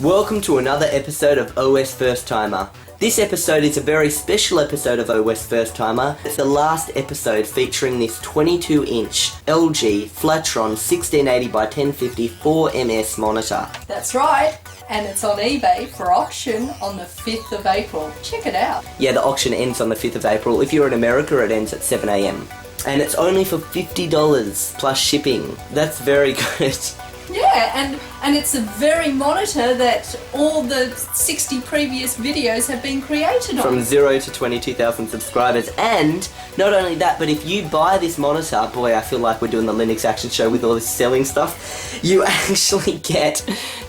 Welcome to another episode of OSFirstTimer. This episode is a very special episode of OSFirstTimer. It's the last episode featuring this 22-inch LG Flatron 1680 by 1050 4MS monitor. That's right, and it's on eBay for auction on the 5th of April. Check it out. Yeah, the auction ends on the 5th of April. If you're in America, it ends at 7 AM. And it's only for $50 plus shipping. That's very good. Yeah, and it's a very monitor that all the 60 previous videos have been created on. From 0 to 22,000 subscribers. And not only that, but if you buy this monitor, boy, I feel like we're doing the Linux Action Show with all this selling stuff, you actually get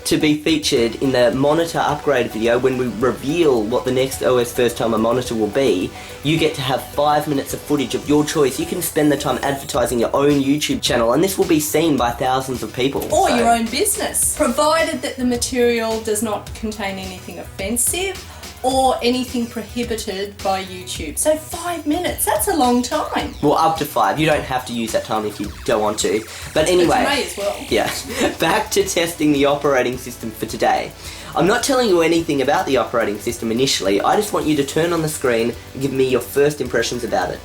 to be featured in the monitor upgrade video when we reveal what the next OSFirstTimer monitor will be. You get to have 5 minutes of footage of your choice. You can spend the time advertising your own YouTube channel, and this will be seen by thousands of people. Or your own business, provided that the material does not contain anything offensive or anything prohibited by YouTube. So 5 minutes, that's a long time. Well, up to 5. You don't have to use that time if you don't want to. But anyway, but you may as well. Yeah, back to testing the operating system for today. I'm not telling you anything about the operating system initially. I just want you to turn on the screen and give me your first impressions about it.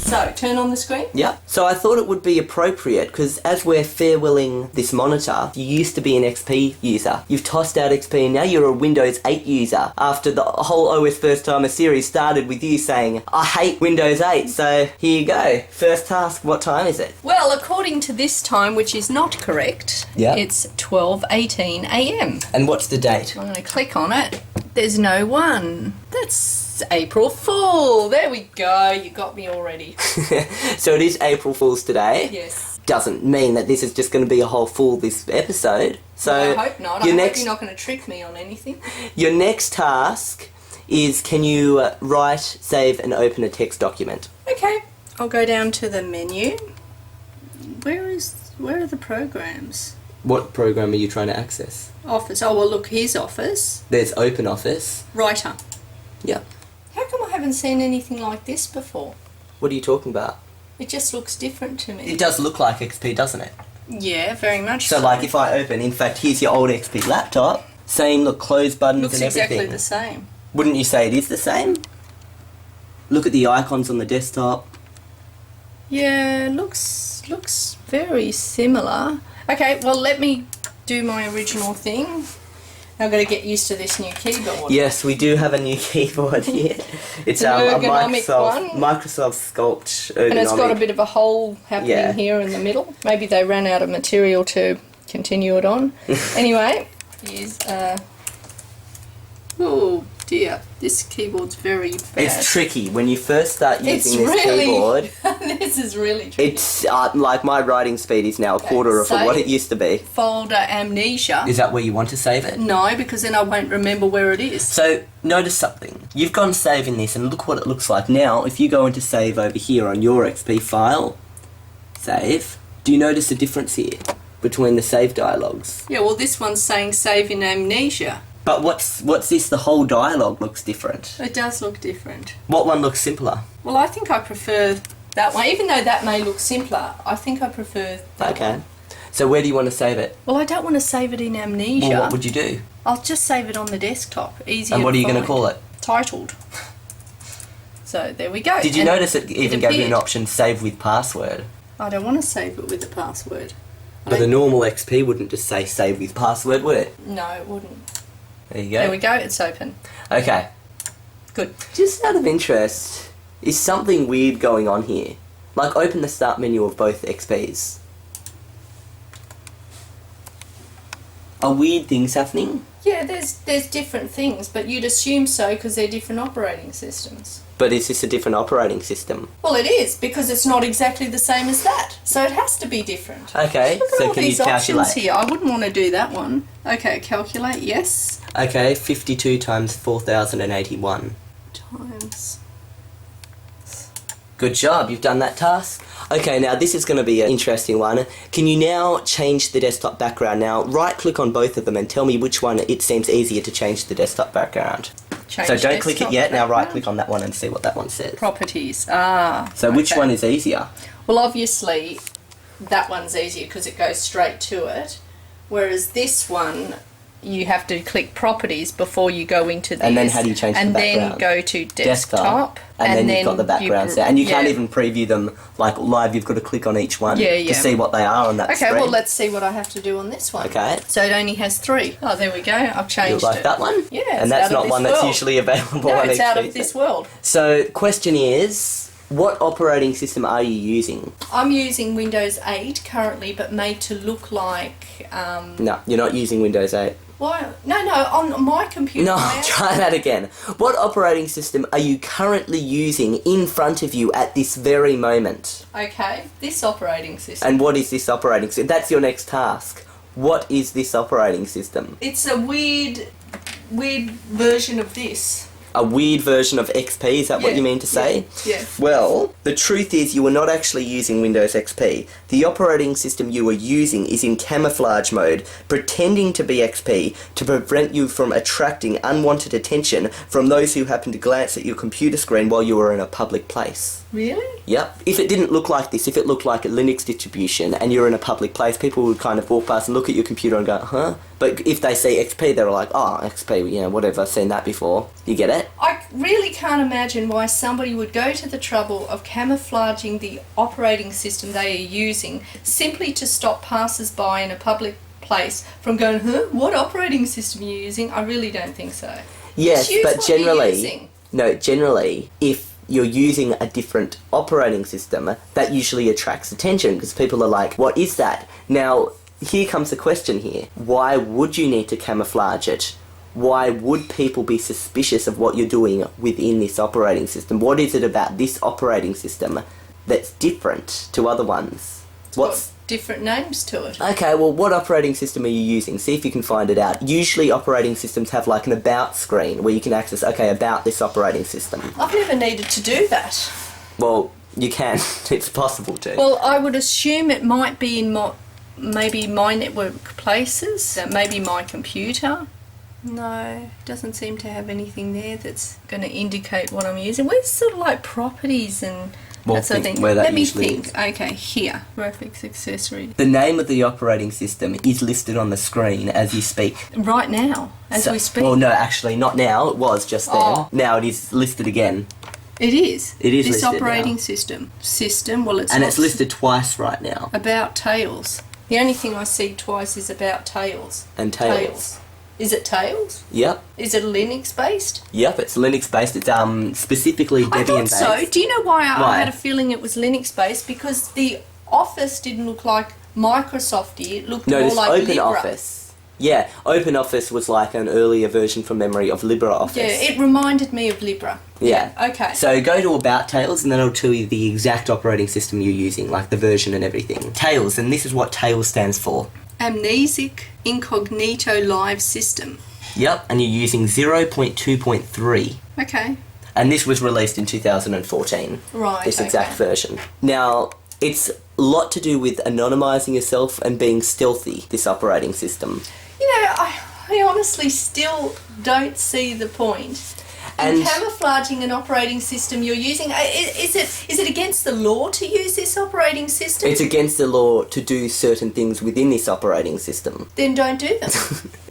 So, turn on the screen? Yeah. So I thought it would be appropriate, because as we're farewelling this monitor, you used to be an XP user. You've tossed out XP and now you're a Windows 8 user, after the whole OSFirstTimer series started with you saying, I hate Windows 8, so here you go. First task, what time is it? Well, according to this time, which is not correct, it's 12:18 AM. And what's the date? I'm going to click on it. There's no one. That's April Fool. There we go. You got me already. So it is April Fool's today. Yes. Doesn't mean that this is just going to be a whole fool this episode. So I hope not. I hope you're not going to trick me on anything. Your next task is, can you write, save and open a text document? Okay. I'll go down to the menu. Where are the programs? What program are you trying to access? Office. Oh, well, look, here's Office. There's Open Office. Writer. Yeah. How come I haven't seen anything like this before? What are you talking about? It just looks different to me. It does look like XP, doesn't it? Yeah, very much So like if I open, in fact, here's your old XP laptop, same look, close buttons looks and everything. exactly the same. Wouldn't you say it is the same? Look at the icons on the desktop. Yeah, looks very similar. Okay, well, let me do my original thing. I've got to get used to this new keyboard. Yes, we do have a new keyboard here. It's a ergonomic Microsoft Sculpt ergonomic. And it's got a bit of a hole happening here in the middle. Maybe they ran out of material to continue it on. Anyway, here's oh dear, this keyboard's very bad. It's tricky when you first start using this keyboard. This is really tricky. It's like my writing speed is now a quarter of what it used to be. Folder amnesia. Is that where you want to save it? No, because then I won't remember where it is. So notice something. You've gone save in this, and look what it looks like now. If you go into save over here on your XP file, save. Do you notice a difference here between the save dialogues? Yeah, well, this one's saying save in amnesia. But what's this? The whole dialogue looks different. It does look different. What one looks simpler? Well, I think I prefer that one. Even though that may look simpler, I think I prefer that one. So where do you want to save it? Well, I don't want to save it in amnesia. Well, what would you do? I'll just save it on the desktop. Easier. And what are you going to call it? Titled. So there we go. Did you notice it even gave you an option, save with password? I don't want to save it with the password. But the normal XP wouldn't just say save with password, would it? No, it wouldn't. There you go. There we go, it's open. Okay. Good. Just out of interest, is something weird going on here? Like, open the start menu of both XPs. Are weird things happening? Yeah, there's different things, but you'd assume so because they're different operating systems. But is this a different operating system? Well, it is, because it's not exactly the same as that. So it has to be different. Okay, Look at so all can you these calculate? options here. I wouldn't want to do that one. Okay, calculate, yes. Okay, 52 times 4081. Times Good job, you've done that task. Okay, now this is going to be an interesting one. Can you now change the desktop background? Now, right-click on both of them and tell me which one it seems easier to change the desktop background. So don't click it yet, now right-click on that one and see what that one says. Properties. So which one is easier? Well, obviously, that one's easier because it goes straight to it. Whereas this one, you have to click properties before you go into this. And then how do you change the background? And then go to desktop. And then you've got the backgrounds there. And you can't even preview them like live. You've got to click on each one to see what they are on that screen. Okay, well, let's see what I have to do on this one. Okay. So it only has 3. Oh, there we go. I've changed You like that one? Yeah, and that's not one that's usually available on each it's out of this world. So, question is, what operating system are you using? I'm using Windows 8 currently, but made to look like... No, you're not using Windows 8. Why? No, on my computer. No, try that again. What operating system are you currently using in front of you at this very moment? Okay, this operating system. And what is this operating system? That's your next task. What is this operating system? It's a weird version of this. A weird version of XP, is that what you mean to say? Yeah. Well, the truth is you are not actually using Windows XP. The operating system you are using is in camouflage mode, pretending to be XP to prevent you from attracting unwanted attention from those who happen to glance at your computer screen while you are in a public place. Really? Yep. If it didn't look like this, if it looked like a Linux distribution and you're in a public place, people would kind of walk past and look at your computer and go, huh? But if they see XP, they're like, oh, XP, you know, whatever, I've seen that before. You get it? I really can't imagine why somebody would go to the trouble of camouflaging the operating system they are using simply to stop passers-by in a public place from going, huh, what operating system are you using? I really don't think so. Yes, Choose but what you're generally, using. no, generally, if you're using a different operating system, that usually attracts attention because people are like, what is that? Now, here comes the question here. Why would you need to camouflage it? Why would people be suspicious of what you're doing within this operating system? What is it about this operating system that's different to other ones? What's different names to it? Okay, well, what operating system are you using? See if you can find it out. Usually operating systems have like an about screen where you can access, okay, about this operating system. I've never needed to do that. Well, you can. It's possible to. Well, I would assume it might be in maybe my network places, maybe my computer. No, doesn't seem to have anything there that's going to indicate what I'm using. Where's sort of like properties and that sort of thing? Let me think. Is. Okay, here. Graphics accessories. The name of the operating system is listed on the screen as you speak. Right now, as we speak? Well, no, actually, not now. It was just then. Oh. Now it is listed again. It is? It is this listed operating now. system, well, it's and not it's listed twice right now. About Tails. The only thing I see twice is about Tails. And Tails. Is it Tails? Yep. Is it Linux based? Yep, it's Linux based. It's specifically Debian based. I thought so. Do you know why I had a feeling it was Linux based? Because the Office didn't look like Microsoft did. It looked more like Libra. OpenOffice. Yeah, OpenOffice was like an earlier version from memory of LibreOffice. Yeah, it reminded me of Libra. Yeah. Okay. So go to About Tails and then it'll tell you the exact operating system you're using, like the version and everything. Tails, and this is what Tails stands for. Amnesic Incognito Live System. Yep, and you're using 0.2.3. Okay. And this was released in 2014. Right, This exact version. Now, it's a lot to do with anonymising yourself and being stealthy, this operating system. You know, I honestly still don't see the point. In camouflaging an operating system you're using, is it against the law to use this operating system? It's against the law to do certain things within this operating system. Then don't do them.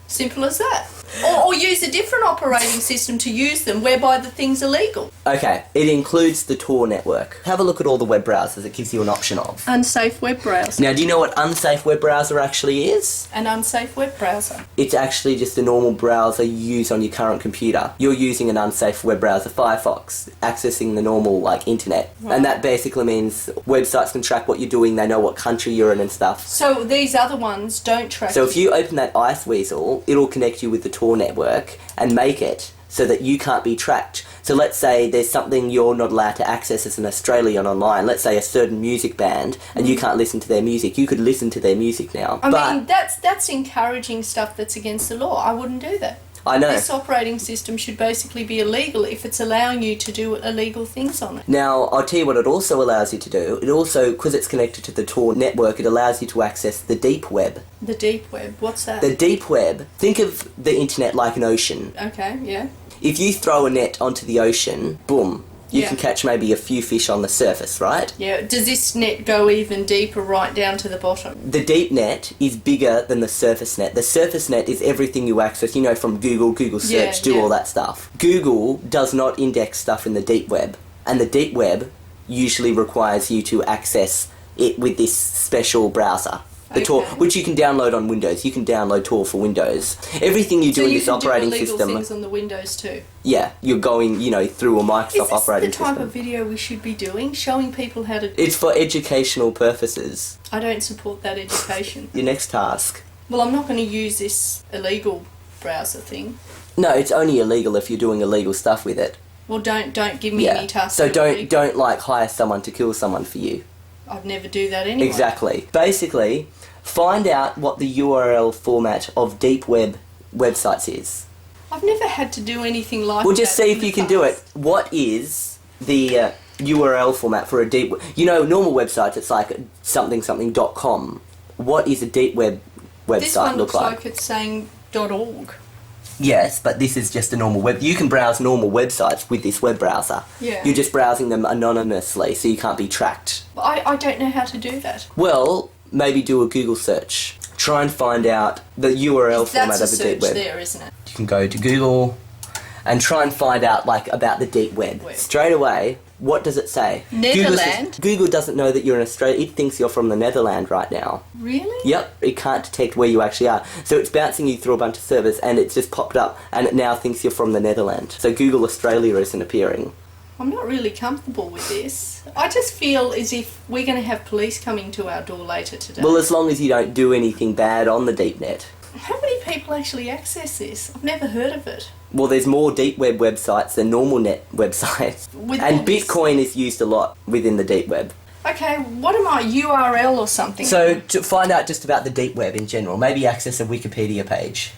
Simple as that. Or use a different operating system to use them, whereby the thing's illegal. Okay, it includes the Tor network. Have a look at all the web browsers. It gives you an option of. Unsafe web browser. Now, do you know what unsafe web browser actually is? An unsafe web browser. It's actually just a normal browser you use on your current computer. You're using an unsafe web browser, Firefox, accessing the normal, internet. Right. And that basically means websites can track what you're doing, they know what country you're in and stuff. So these other ones don't track So if you open that Iceweasel, it'll connect you with the Tor network and make it so that you can't be tracked. So let's say there's something you're not allowed to access as an Australian online, let's say a certain music band, and you can't listen to their music. You could listen to their music now. I mean, that's encouraging stuff that's against the law. I wouldn't do that. I know. This operating system should basically be illegal if it's allowing you to do illegal things on it. Now, I'll tell you what it also allows you to do. It also, because it's connected to the Tor network, it allows you to access the deep web. The deep web, what's that? The deep web, think of the internet like an ocean. Okay, yeah. If you throw a net onto the ocean, boom, you can catch maybe a few fish on the surface, right? Yeah, does this net go even deeper right down to the bottom? The deep net is bigger than the surface net. The surface net is everything you access, you know, from Google search, all that stuff. Google does not index stuff in the deep web, and the deep web usually requires you to access it with this special browser. The Tor, which you can download on Windows. You can download Tor for Windows. Everything you do in this operating system. So you can do illegal things on the Windows too? Yeah, you're going, you know, through a Microsoft operating system. Is this the type of video we should be doing? Showing people how to... It's for educational purposes. I don't support that education. Your next task. Well, I'm not going to use this illegal browser thing. No, it's only illegal if you're doing illegal stuff with it. Well, don't give me any tasks. So don't like hire someone to kill someone for you. I'd never do that anyway. Exactly. Basically, find out what the URL format of deep web websites is. I've never had to do anything like that. We'll just see if you can do it. What is the URL format for a deep web? You know, normal websites, it's like something.com. What is a deep web website this one look looks like it's saying .org. Yes, but this is just a normal web. You can browse normal websites with this web browser. Yeah. You're just browsing them anonymously, so you can't be tracked. I don't know how to do that. Well, maybe do a Google search. Try and find out the URL format of the deep web. That's a search there, isn't it? You can go to Google and try and find out about the deep web. Straight away, what does it say? Netherlands? Google doesn't know that you're in Australia. It thinks you're from the Netherlands right now. Really? Yep, it can't detect where you actually are. So it's bouncing you through a bunch of servers and it's just popped up and it now thinks you're from the Netherlands. So Google Australia isn't appearing. I'm not really comfortable with this. I just feel as if we're going to have police coming to our door later today. Well, as long as you don't do anything bad on the deep net. How many people actually access this? I've never heard of it. Well, there's more deep web websites than normal net websites. And Bitcoin is used a lot within the deep web. Okay, what am I, URL or something? So, to find out just about the deep web in general, maybe access a Wikipedia page.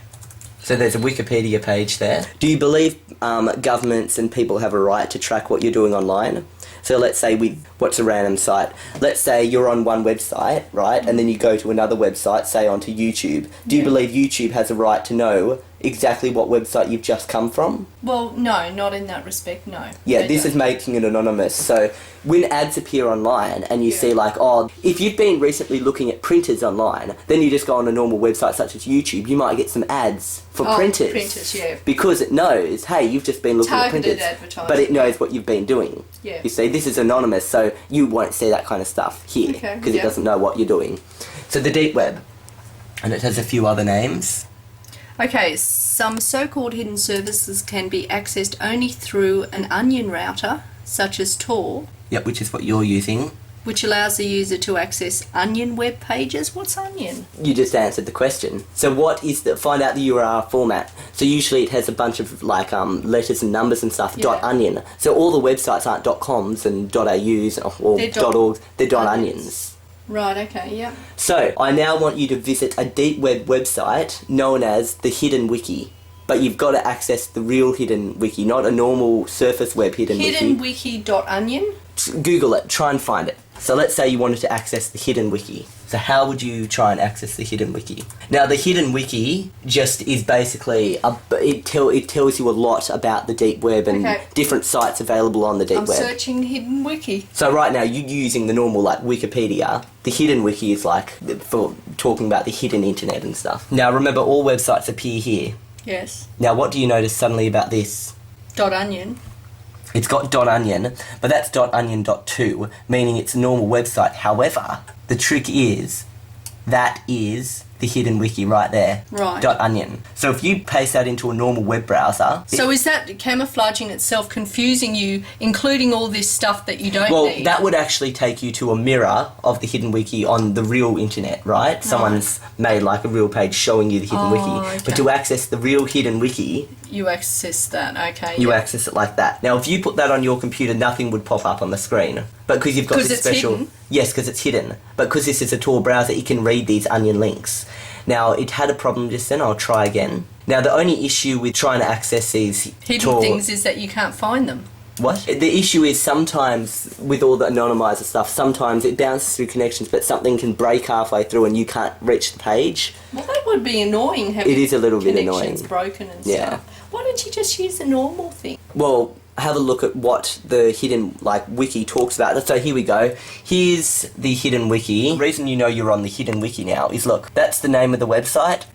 So there's a Wikipedia page there. Do you believe governments and people have a right to track what you're doing online? So let's say what's a random site? Let's say you're on one website, right? And then you go to another website, say onto YouTube. Do you believe YouTube has a right to know exactly what website you've just come from? Well, no, not in that respect, no. Yeah, this is making it anonymous. So when ads appear online and you see like, oh, if you've been recently looking at printers online, then you just go on a normal website such as YouTube, you might get some ads for printers. Printers, yeah. Because it knows, hey, you've just been looking Targeted at printers. Advertising. But it knows what you've been doing. Yeah. You see, this is anonymous, so you won't see that kind of stuff here because it doesn't know what you're doing. So the deep web, and it has a few other names. Okay, some so-called hidden services can be accessed only through an onion router, such as Tor. Yep, which is what you're using. Which allows the user to access onion web pages. What's onion? You just answered the question. So what is find out the URL format. So usually it has a bunch of like letters and numbers and stuff, .onion. So all the websites aren't .coms and .aus or .orgs, they're .onions. Right, okay, yeah. So I now want you to visit a deep web website known as the Hidden Wiki. But you've got to access the real Hidden Wiki, not a normal surface web Hidden Wiki. Hiddenwiki.onion? Google it, try and find it. So let's say you wanted to access the Hidden Wiki. So how would you try and access the Hidden Wiki? Now the Hidden Wiki just is basically, it tells you a lot about the deep web and different sites available on the deep web. I'm searching Hidden Wiki. So right now you're using the normal like Wikipedia. The Hidden Wiki is like for talking about the hidden internet and stuff. Now remember all websites appear here. Yes. Now what do you notice suddenly about this? .onion. It's got .onion, but that's .onion.2, meaning it's a normal website. However, the trick is, that is the Hidden Wiki right there. Right. .onion. So if you paste that into a normal web browser... So is that camouflaging itself, confusing you, including all this stuff that you don't need? Well, that would actually take you to a mirror of the Hidden Wiki on the real internet, right? Someone's made like a real page showing you the Hidden Wiki. Okay. But to access the real Hidden Wiki... You access that, okay. You access it like that. Now, if you put that on your computer, nothing would pop up on the screen. But because you've got this special... Hidden? Yes, because it's hidden. But because this is a Tor browser, it can read these onion links. Now, it had a problem just then. I'll try again. Now, the only issue with trying to access these hidden things is that you can't find them. What? The issue is sometimes, with all the anonymizer stuff, sometimes it bounces through connections, but something can break halfway through and you can't reach the page. Well, that would be annoying, having it is a little bit annoying. Connections broken and stuff. Why don't you just use the normal thing? Well, have a look at what the hidden, wiki talks about. So here we go. Here's the hidden wiki. The reason you know you're on the hidden wiki now is, look, that's the name of the website,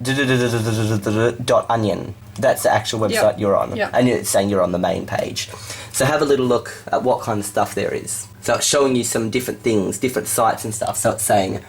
.onion. That's the actual website you're on. Yep. And it's saying you're on the main page. So have a little look at what kind of stuff there is. So it's showing you some different things, different sites and stuff. So it's saying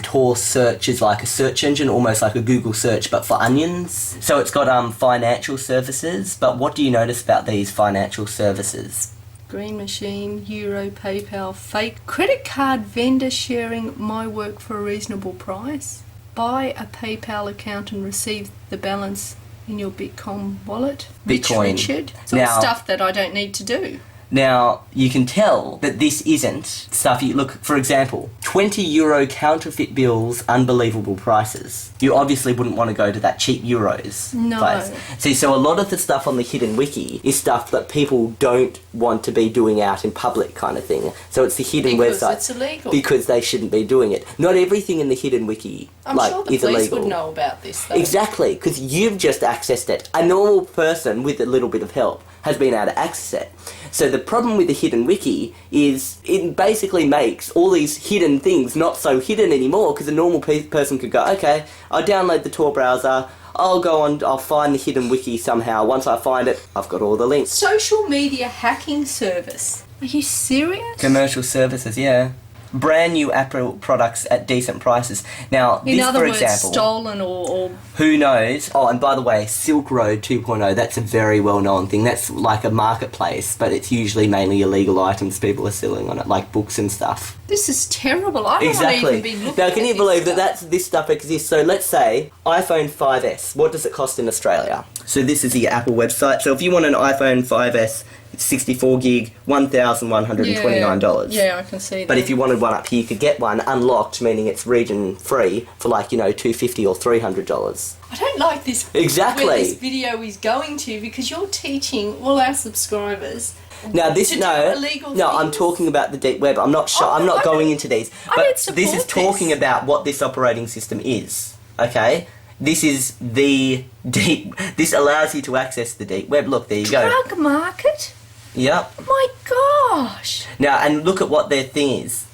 Tor search is like a search engine, almost like a Google search, but for onions. So it's got financial services, but what do you notice about these financial services? Green Machine, Euro, PayPal, fake credit card vendor sharing my work for a reasonable price. Buy a PayPal account and receive the balance in your Bitcoin wallet. Bitcoin. Richard. It's all stuff that I don't need to do. Now, you can tell that this isn't stuff you... Look, for example, €20 counterfeit bills, unbelievable prices. You obviously wouldn't want to go to that cheap euros place. See, so a lot of the stuff on the hidden wiki is stuff that people don't want to be doing out in public kind of thing. So it's the hidden website. Because it's illegal. Because they shouldn't be doing it. Not everything in the hidden wiki I'm sure the is police illegal. would know about this, though. Exactly, because you've just accessed it. A normal person with a little bit of help has been able to access it. So the problem with the hidden wiki is it basically makes all these hidden things not so hidden anymore, because a normal person could go, okay, I'll download the Tor browser, I'll go on, I'll find the hidden wiki somehow. Once I find it, I've got all the links. Social media hacking service. Are you serious? Commercial services, yeah. Brand new Apple products at decent prices. Now, in this, other for words, example, stolen or... Who knows? Oh, and by the way, Silk Road 2.0, that's a very well-known thing. That's like a marketplace, but it's usually mainly illegal items people are selling on it, like books and stuff. This is terrible. I don't want to even be looking Now, can at you believe stuff. this stuff exists? So let's say iPhone 5S. What does it cost in Australia? So this is the Apple website. So if you want an iPhone 5S, it's 64 gig, $1,129. Yeah, I can see that. But if you wanted one up here, you could get one unlocked, meaning it's region free, for $250 or $300. I don't like this. Exactly. Where this video is going to, because you're teaching all our subscribers. Now this to no, do illegal no, things. I'm talking about the deep web. I'm not sure. I'm not going into these. I But don't support this is talking this. about what this operating system is. Okay. This is the deep. This allows you to access the deep web. Look, there you go. Drug market? Yep. My gosh. Now, and look at what their thing is.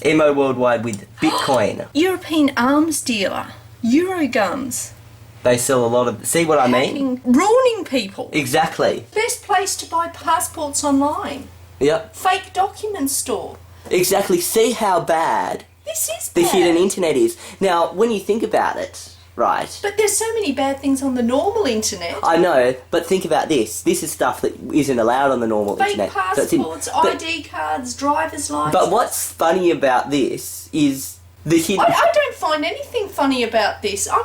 MO Worldwide with Bitcoin. European arms dealer. Euroguns. They sell a lot of... See what I mean? Ruining people. Exactly. Best place to buy passports online. Yep. Fake document store. Exactly. See how bad This is the bad. hidden internet is. Now, when you think about it, right... But there's so many bad things on the normal internet. I know, but think about this. This is stuff that isn't allowed on the normal Fake internet. passports, ID cards, driver's license. But what's funny about this is the hidden... I don't find anything funny about this. I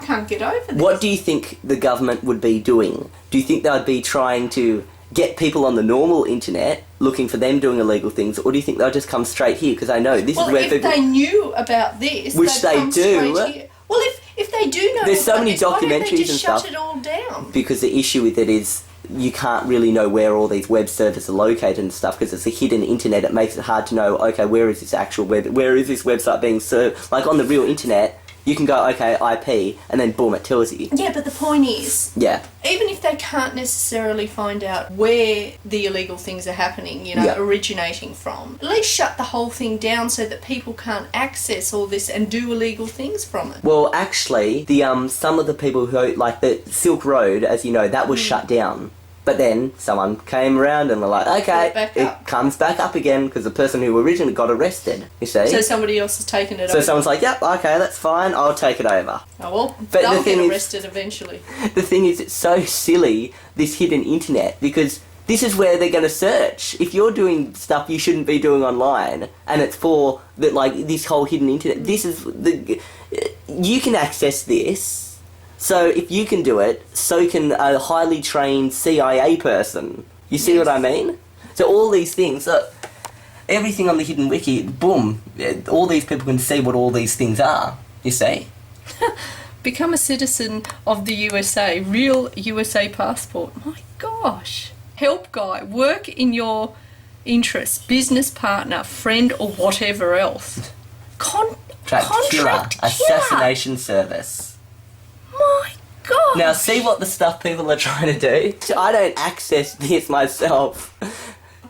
can't get over this. What do you think the government would be doing? Do you think they'd be trying to get people on the normal internet, looking for them doing illegal things, or do you think they'll just come straight here? Because I know this is where if people... they knew about this, Which they'd they come do. straight here. Well, if they do know There's so about many this, why don't they documentaries just and shut stuff. it all down? Because the issue with it is you can't really know where all these web servers are located and stuff, because it's a hidden internet. It makes it hard to know, okay, where is this actual web, where is this website being served? Like on the real internet, you can go, okay, IP, and then boom, it tells you. Yeah, but the point is, Yeah. even if they can't necessarily find out where the illegal things are happening, Yeah. originating from, at least shut the whole thing down so that people can't access all this and do illegal things from it. Well, actually, the some of the people who, like the Silk Road, as you know, that was shut down. But then someone came around and they're like, okay, back it up. comes back up again because the person who originally got arrested, you see. So somebody else has taken it So over. someone's like, yep, okay, that's fine, I'll take it over. Oh, well, But they'll the thing get is- arrested eventually. The thing is, it's so silly, this hidden internet, because this is where they're going to search. If you're doing stuff you shouldn't be doing online, and it's for, this whole hidden internet, this is, you can access this. So if you can do it, so can a highly trained CIA person. You see what I mean? So all these things, everything on the hidden wiki, boom, all these people can see what all these things are, you see? Become a citizen of the USA. Real USA passport. My gosh. Help guy. Work in your interests. Business partner, friend, or whatever else. Contract killer. killer. Assassination service. My God. Now see what the stuff people are trying to do? I don't access this myself.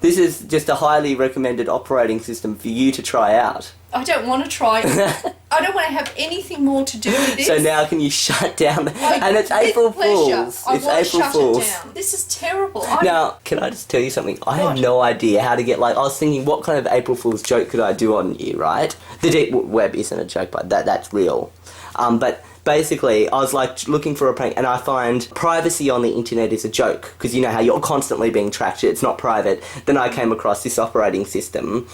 This is just a highly recommended operating system for you to try out. I don't want to try it. I don't want to have anything more to do with this. So now can you shut down? And it's April Fool's. It's April Fool's. This is terrible. Now, can I just tell you something? I have no idea how to get, like, I was thinking, what kind of April Fool's joke could I do on you, right? The deep web isn't a joke, but that's real. But basically, I was like looking for a prank, and I find privacy on the internet is a joke, because you know how you're constantly being tracked, it's not private. Then I came across this operating system,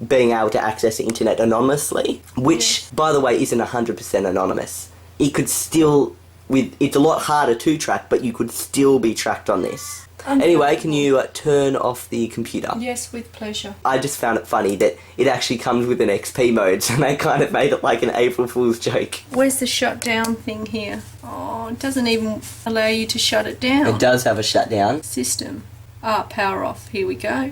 being able to access the internet anonymously, which, by the way, isn't 100% anonymous. It could still, it's a lot harder to track, but you could still be tracked on this. Anyway, can you turn off the computer? Yes, with pleasure. I just found it funny that it actually comes with an XP mode, so they kind of made it like an April Fool's joke. Where's the shutdown thing here? Oh, it doesn't even allow you to shut it down. It does have a shutdown. System. Power off. Here we go.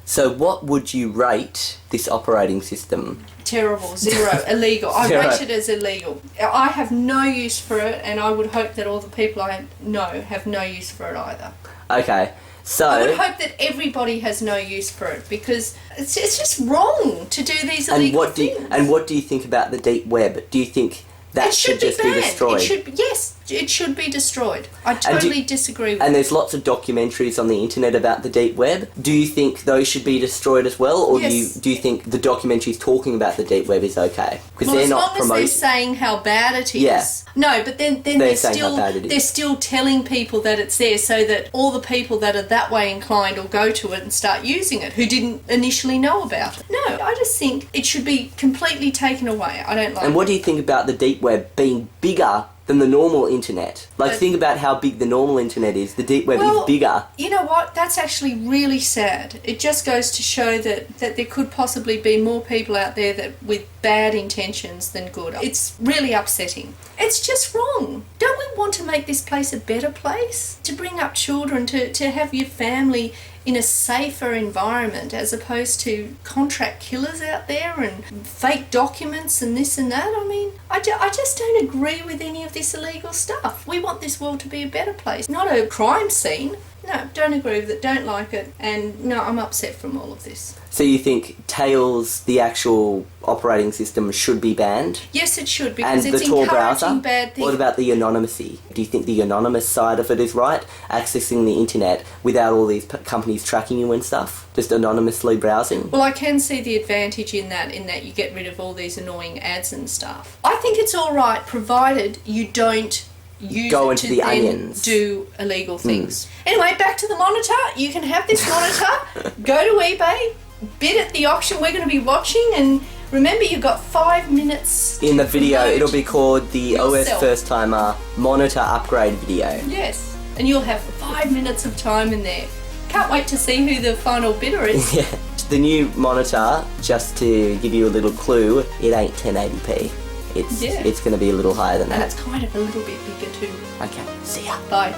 So what would you rate this operating system? Terrible. 0. Illegal. I Zero. rate it as illegal. I have no use for it, and I would hope that all the people I know have no use for it either. Okay, so... I would hope that everybody has no use for it, because it's just wrong to do these illegal things. And what do you think about the deep web? Do you think that should just be destroyed? Yes, it should be destroyed. I totally disagree with And there's lots of documentaries on the internet about the deep web. Do you think those should be destroyed as well, or Yes. do you think the documentaries talking about the deep web is okay? Because Well, they're as not long as promoting. they're saying how bad it is. Yeah. No, but then They're saying how bad it is. they're still telling people that it's there, so that all the people that are that way inclined will go to it and start using it, who didn't initially know about it. No, I just think it should be completely taken away. I don't like And what do you think about the deep web being bigger than the normal internet? Like, think about how big the normal internet is. The deep web is bigger. You know what? That's actually really sad. It just goes to show that there could possibly be more people out there that with bad intentions than good. It's really upsetting. It's just wrong. Don't we want to make this place a better place? To bring up children, to have your family in a safer environment, as opposed to contract killers out there and fake documents and this and that. I mean, I just don't agree with any of this illegal stuff. We want this world to be a better place, not a crime scene. No, don't agree with it, don't like it, and no, I'm upset from all of this. So you think Tails, the actual operating system, should be banned? Yes, it should, because And it's the Tor encouraging browser? bad things. What about the anonymity? Do you think the anonymous side of it is right? Accessing the internet without all these companies tracking you and stuff? Just anonymously browsing? Well, I can see the advantage in that you get rid of all these annoying ads and stuff. I think it's all right, provided you don't use Go it into to the then onions. do illegal things. Anyway, back to the monitor. You can have this monitor. Go to eBay, bid at the auction we're going to be watching, and remember, you've got 5 minutes. In the video, promote it'll be called the OS yourself. FirstTimer monitor upgrade video. Yes, and you'll have 5 minutes of time in there. Can't wait to see who the final bidder is. Yeah. The new monitor, just to give you a little clue, it ain't 1080p. It's going to be a little higher than And that. it's kind of a little bit bigger too. Okay, see ya. Bye.